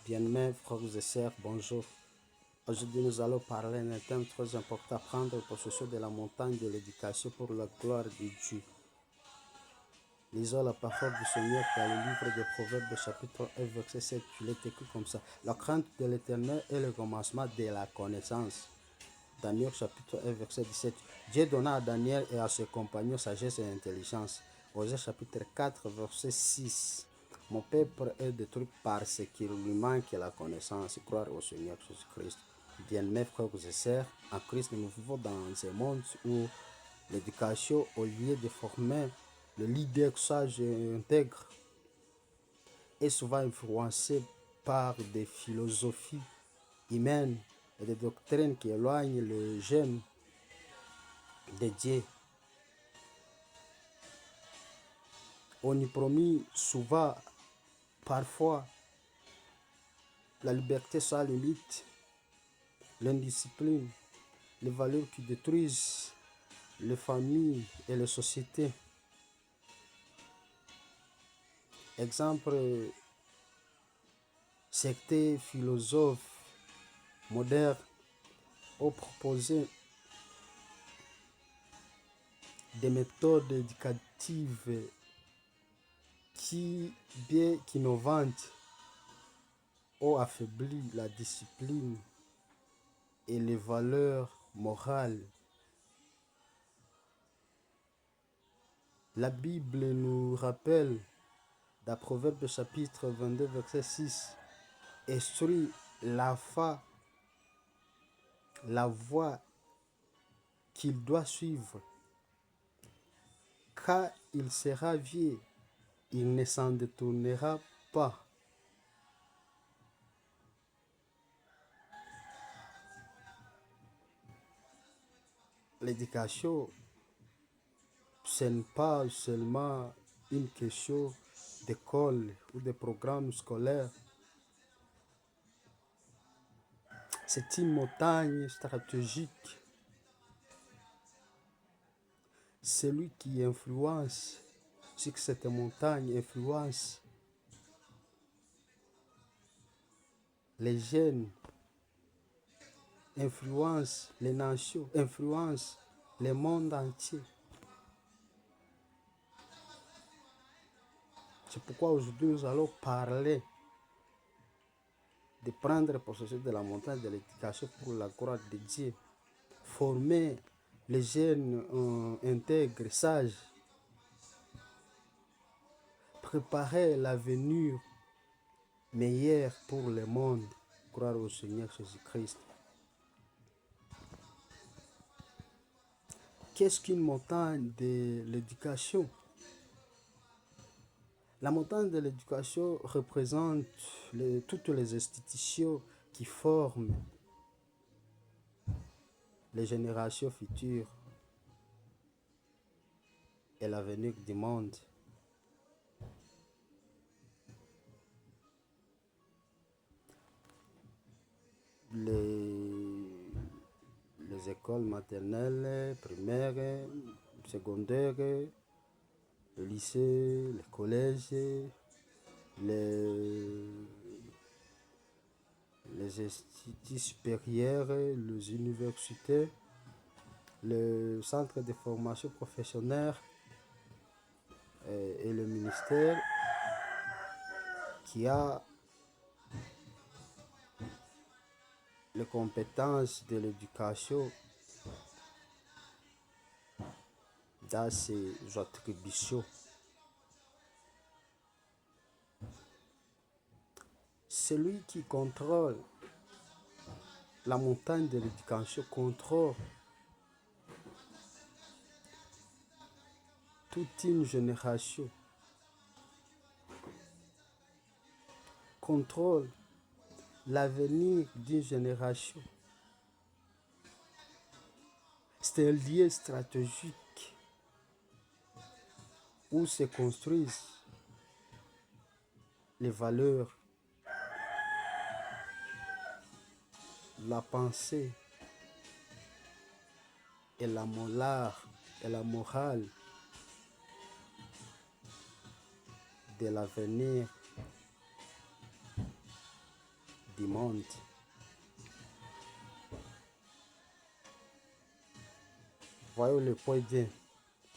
Bien-aimés frères et sœurs, bonjour. Aujourd'hui, nous allons parler d'un thème très important, prendre possession de la montagne de l'éducation pour la gloire de Dieu. Lisons la parole du Seigneur dans le livre des Proverbes, chapitre 1, verset 7. Il est écrit comme ça. La crainte de l'Éternel est le commencement de la connaissance. Daniel chapitre 1, verset 17. Dieu donna à Daniel et à ses compagnons sagesse et intelligence. Osée chapitre 4, verset 6. Mon peuple est détruit parce qu'il lui manque la connaissance. Croire au Seigneur Jésus-Christ. Bien-aimés frères et sœurs, en Christ, nous vivons dans un monde où l'éducation, au lieu de former le leader sage et intègre, est souvent influencée par des philosophies humaines et des doctrines qui éloignent les jeunes de Dieu. On y promet souvent, parfois, la liberté sans limite, l'indiscipline, les valeurs qui détruisent les familles et les sociétés. Exemple, certains philosophes modernes ont proposé des méthodes éducatives qui, bien qu'innovantes, ont affaibli la discipline et les valeurs morales. La Bible nous rappelle, dans Proverbe chapitre 22, verset 6, instruit l'enfant la voie qu'il doit suivre. Quand il sera vieux, il ne s'en détournera pas. L'éducation, ce n'est pas seulement une question d'école ou de programme scolaire. C'est une montagne stratégique. Celui qui influence sur cette montagne influence les jeunes, influence les nations, influence le monde entier. C'est pourquoi aujourd'hui nous allons parler de prendre possession de la montagne de l'éducation pour la gloire de Dieu. Former les jeunes intègres, sages. Préparer l'avenir meilleur pour le monde. Croire au Seigneur Jésus-Christ. Qu'est-ce qu'une montagne de l'éducation? La montagne de l'éducation représente toutes les institutions qui forment les générations futures et l'avenir du monde. Les écoles maternelles, primaires, secondaires, le lycée, les collèges, les instituts supérieurs, les universités, le centre de formation professionnelle et le ministère qui a les compétences de l'éducation dans ses attributions. Celui qui contrôle la montagne de l'éducation contrôle toute une génération, contrôle l'avenir d'une génération. C'est un lieu stratégique où se construisent les valeurs, la pensée et la morale de l'avenir du monde. Voyons le point bien.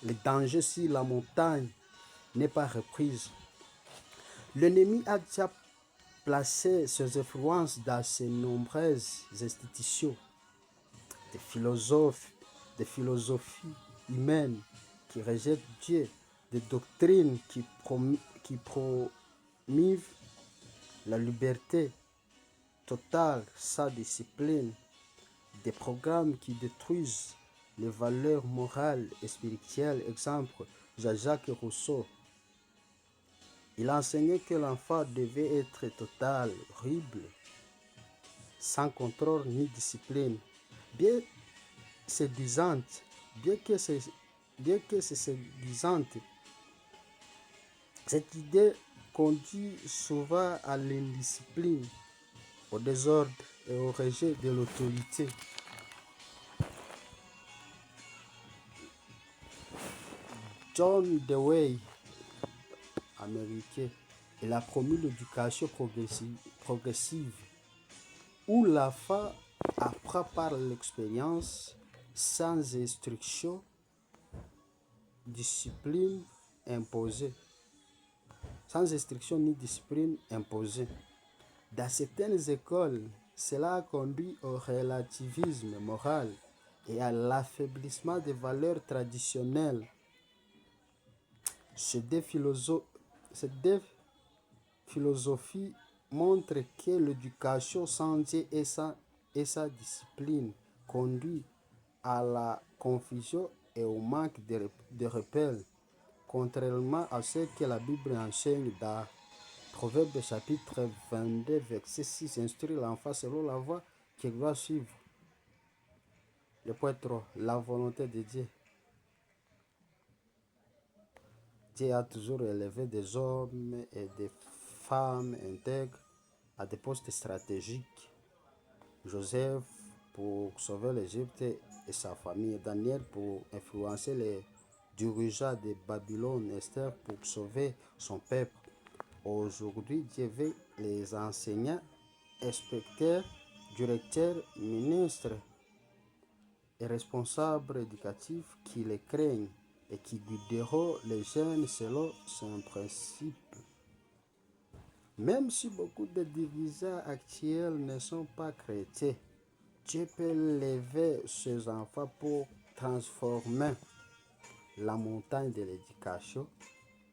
Le danger si la montagne n'est pas reprise. L'ennemi a déjà placé ses influences dans ses nombreuses institutions, des philosophes, des philosophies humaines qui rejettent Dieu, des doctrines qui promeuvent la liberté totale sans discipline, des programmes qui détruisent les valeurs morales et spirituelles. Exemple, Jean-Jacques Rousseau. Il enseignait que l'enfant devait être total, horrible, sans contrôle ni discipline. Bien séduisante, bien que c'est séduisante, cette idée conduit souvent à l'indiscipline, au désordre et au rejet de l'autorité. John Dewey, américain, il a promu l'éducation progressive où l'enfant apprend par l'expérience sans instruction, discipline imposée. Sans instruction ni discipline imposée. Dans certaines écoles, cela conduit au relativisme moral et à l'affaiblissement des valeurs traditionnelles. Ces deux philosophies montrent que l'éducation sans Dieu et sa discipline conduit à la confusion et au manque de repères, contrairement à ce que la Bible enseigne dans Proverbe chapitre 22, verset 6, instruire l'enfant selon la voie qu'il doit suivre. Le point 3, la volonté de Dieu. Dieu a toujours élevé des hommes et des femmes intègres à des postes stratégiques. Joseph pour sauver l'Égypte et sa famille, Daniel pour influencer les dirigeants de Babylone, Esther pour sauver son peuple. Aujourd'hui, Dieu veut les enseignants, inspecteurs, directeurs, ministres et responsables éducatifs qui les craignent et qui guideront les jeunes selon son principe. Même si beaucoup de dirigeants actuels ne sont pas chrétiens, Dieu peut lever ses enfants pour transformer la montagne de l'éducation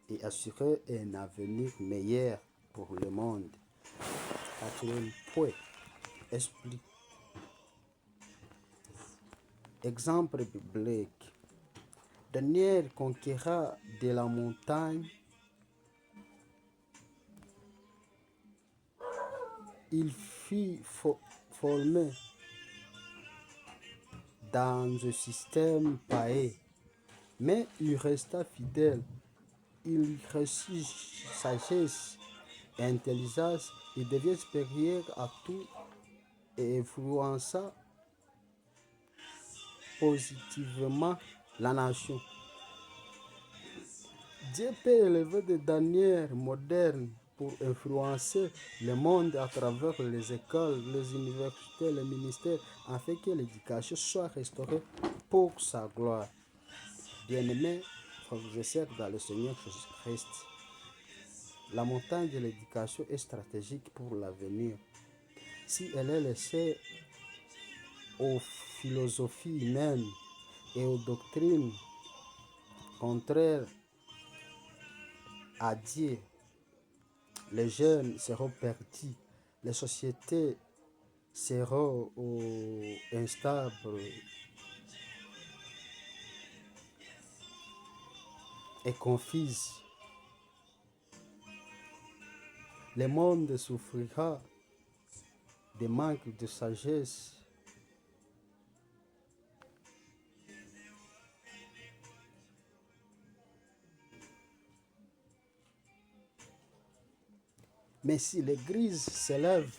et assurer un avenir meilleur pour le monde. Quatrième point, explique. Exemple biblique. Daniel conquérant de la montagne, il fut formé dans un système païen, mais il resta fidèle. Il reçut sagesse et intelligence, il devient supérieur à tout et influença positivement la nation. Dieu peut élever des Daniels modernes pour influencer le monde à travers les écoles, les universités, les ministères, afin que l'éducation soit restaurée pour sa gloire. Bien-aimés, frères et sœurs dans le Seigneur Jésus-Christ, la montagne de l'éducation est stratégique pour l'avenir. Si elle est laissée aux philosophies humaines et aux doctrines contraires à Dieu, les jeunes seront perdus, les sociétés seront instables et confuses. Le monde souffrira de manque de sagesse. Mais si l'Église s'élève,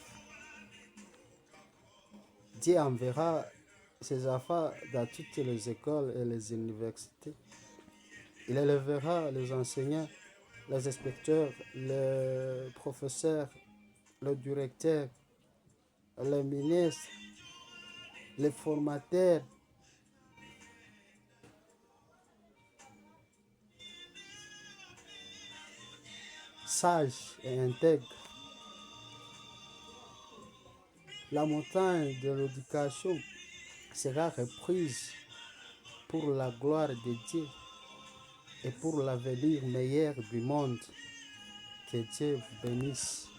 Dieu enverra ses enfants dans toutes les écoles et les universités. Il élèvera les enseignants, les inspecteurs, les professeurs, les directeurs les ministres, les formateurs, sages et intègres. La montagne de l'éducation sera reprise pour la gloire de Dieu et pour l'avenir meilleur du monde. Que Dieu vous bénisse.